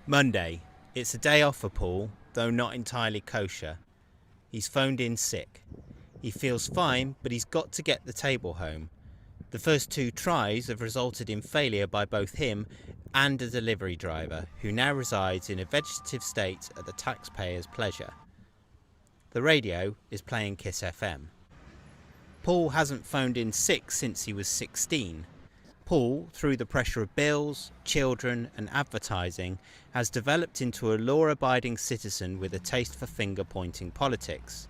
Monday. It's a day off for Paul, though not entirely kosher. He's phoned in sick. He feels fine, but he's got to get the table home. The first 2 tries have resulted in failure by both him and a delivery driver, who now resides in a vegetative state at the taxpayer's pleasure. The radio is playing Kiss FM. Paul hasn't phoned in sick since he was 16. Paul, through the pressure of bills, children and advertising, has developed into a law-abiding citizen with a taste for finger-pointing politics.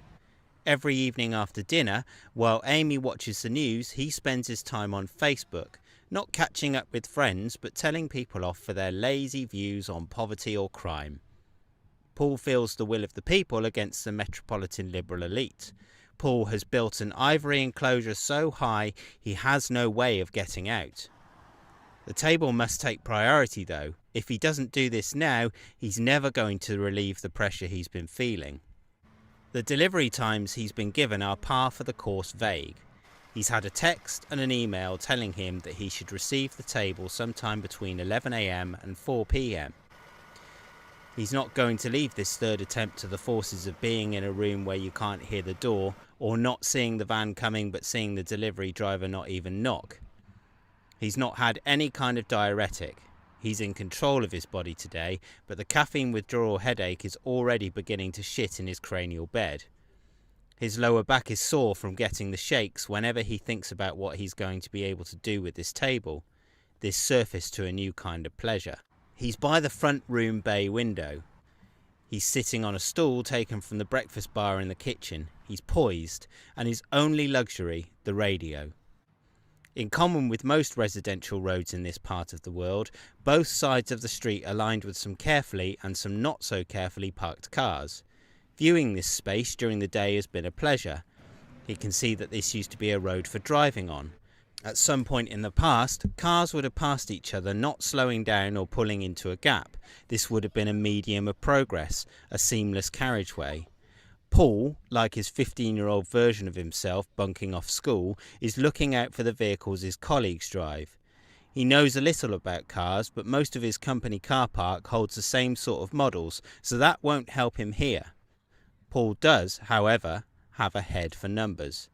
Every evening after dinner, while Amy watches the news, he spends his time on Facebook, not catching up with friends, but telling people off for their lazy views on poverty or crime. Paul feels the will of the people against the metropolitan liberal elite. Paul has built an ivory enclosure so high he has no way of getting out. The table must take priority though. If he doesn't do this now, he's never going to relieve the pressure he's been feeling. The delivery times he's been given are par for the course vague. He's had a text and an email telling him that he should receive the table sometime between 11 AM and 4 PM. He's not going to leave this third attempt to the forces of being in a room where you can't hear the door, or not seeing the van coming but seeing the delivery driver not even knock. He's not had any kind of diuretic. He's in control of his body today, but the caffeine withdrawal headache is already beginning to shit in his cranial bed. His lower back is sore from getting the shakes whenever he thinks about what he's going to be able to do with this table, this surface to a new kind of pleasure. He's by the front room bay window. He's sitting on a stool taken from the breakfast bar in the kitchen. He's poised, and his only luxury, the radio. In common with most residential roads in this part of the world, both sides of the street are lined with some carefully and some not so carefully parked cars. Viewing this space during the day has been a pleasure. He can see that this used to be a road for driving on. At some point in the past, cars would have passed each other, not slowing down or pulling into a gap. This would have been a medium of progress, a seamless carriageway. Paul, like his 15-year-old version of himself bunking off school, is looking out for the vehicles his colleagues drive. He knows a little about cars, but most of his company car park holds the same sort of models, so that won't help him here. Paul does, however, have a head for numbers.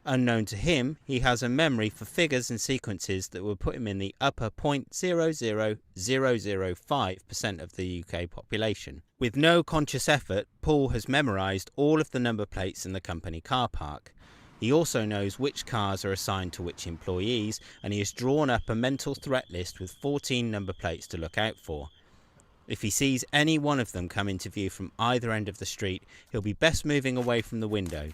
Unknown to him, he has a memory for figures and sequences that will put him in the upper 0.00005% of the UK population. With no conscious effort, Paul has memorised all of the number plates in the company car park. He also knows which cars are assigned to which employees, and he has drawn up a mental threat list with 14 number plates to look out for. If he sees any one of them come into view from either end of the street, he'll be best moving away from the window.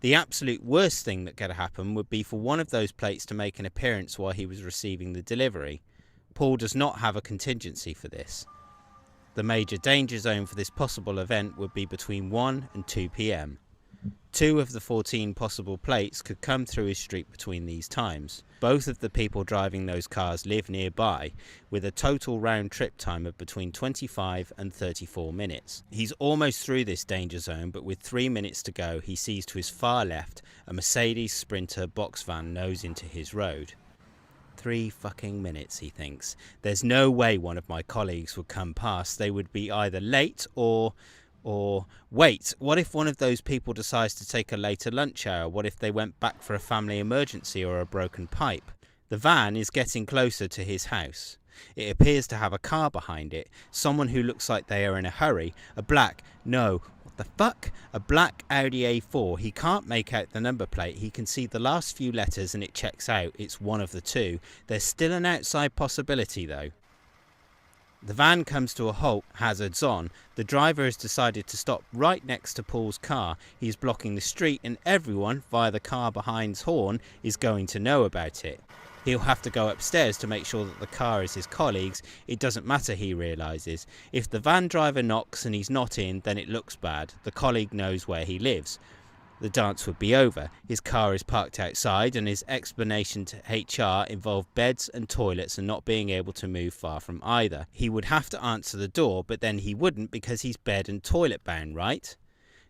The absolute worst thing that could happen would be for one of those plates to make an appearance while he was receiving the delivery. Paul does not have a contingency for this. The major danger zone for this possible event would be between 1 and 2 PM. 2 of the 14 possible plates could come through his street between these times. Both of the people driving those cars live nearby, with a total round trip time of between 25 and 34 minutes. He's almost through this danger zone, but with 3 minutes to go, he sees to his far left a Mercedes Sprinter box van nose into his road. 3 fucking minutes, he thinks. There's no way one of my colleagues would come past. They would be either late or wait, what if one of those people decides to take a later lunch hour? What if they went back for a family emergency or a broken pipe? The van is getting closer to his house. It appears to have a car behind it, someone who looks like they are in a hurry, a black Audi A4. He can't make out the number plate. He can see the last few letters and it checks out. It's one of the 2. There's still an outside possibility though. The van comes to a halt, hazards on. The driver has decided to stop right next to Paul's car. He is blocking the street and everyone, via the car behind's horn, is going to know about it. He'll have to go upstairs to make sure that the car is his colleague's. It doesn't matter, he realises. If the van driver knocks and he's not in, then it looks bad. The colleague knows where he lives. The dance would be over. His car is parked outside and his explanation to HR involved beds and toilets and not being able to move far from either. He would have to answer the door, but then he wouldn't because he's bed and toilet bound, right?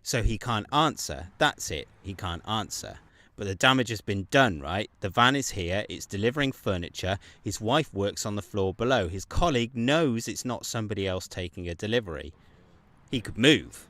So he can't answer. That's it. He can't answer. But the damage has been done, right? The van is here, it's delivering furniture, his wife works on the floor below, his colleague knows it's not somebody else taking a delivery. He could move.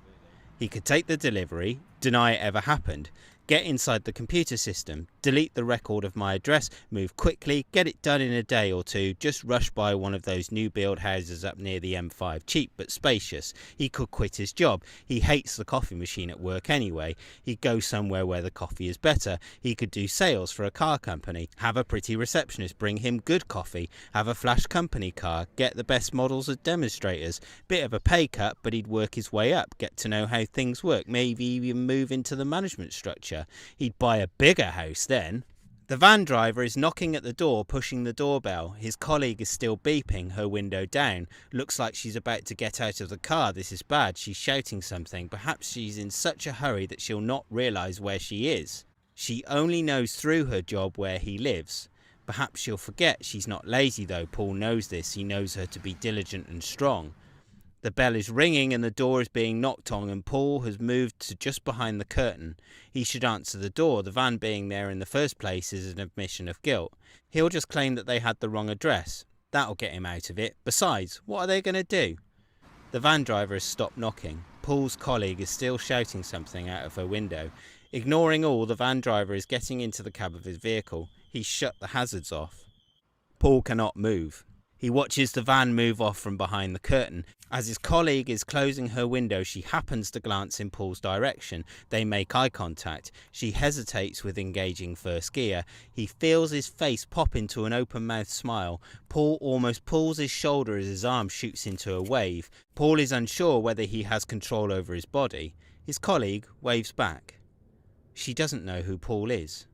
He could take the delivery, deny it ever happened, get inside the computer system, delete the record of my address, move quickly, get it done in a day or two, just rush by one of those new build houses up near the M5, cheap but spacious. He could quit his job. He hates the coffee machine at work anyway. He'd go somewhere where the coffee is better. He could do sales for a car company, have a pretty receptionist bring him good coffee, have a flash company car, get the best models as demonstrators. Bit of a pay cut, but he'd work his way up, get to know how things work, maybe even move into the management structure. He'd buy a bigger house then. The van driver is knocking at the door, pushing the doorbell. His colleague is still beeping, her window down. Looks like she's about to get out of the car. This is bad. She's shouting something. Perhaps she's in such a hurry that she'll not realise where she is. She only knows through her job where he lives. Perhaps she'll forget. She's not lazy though. Paul knows this. He knows her to be diligent and strong. The bell is ringing and the door is being knocked on, and Paul has moved to just behind the curtain. He should answer the door. The van being there in the first place is an admission of guilt. He'll just claim that they had the wrong address. That'll get him out of it. Besides, what are they going to do? The van driver has stopped knocking. Paul's colleague is still shouting something out of her window. Ignoring all, the van driver is getting into the cab of his vehicle. He's shut the hazards off. Paul cannot move. He watches the van move off from behind the curtain. As his colleague is closing her window, she happens to glance in Paul's direction. They make eye contact. She hesitates with engaging first gear. He feels his face pop into an open-mouthed smile. Paul almost pulls his shoulder as his arm shoots into a wave. Paul is unsure whether he has control over his body. His colleague waves back. She doesn't know who Paul is.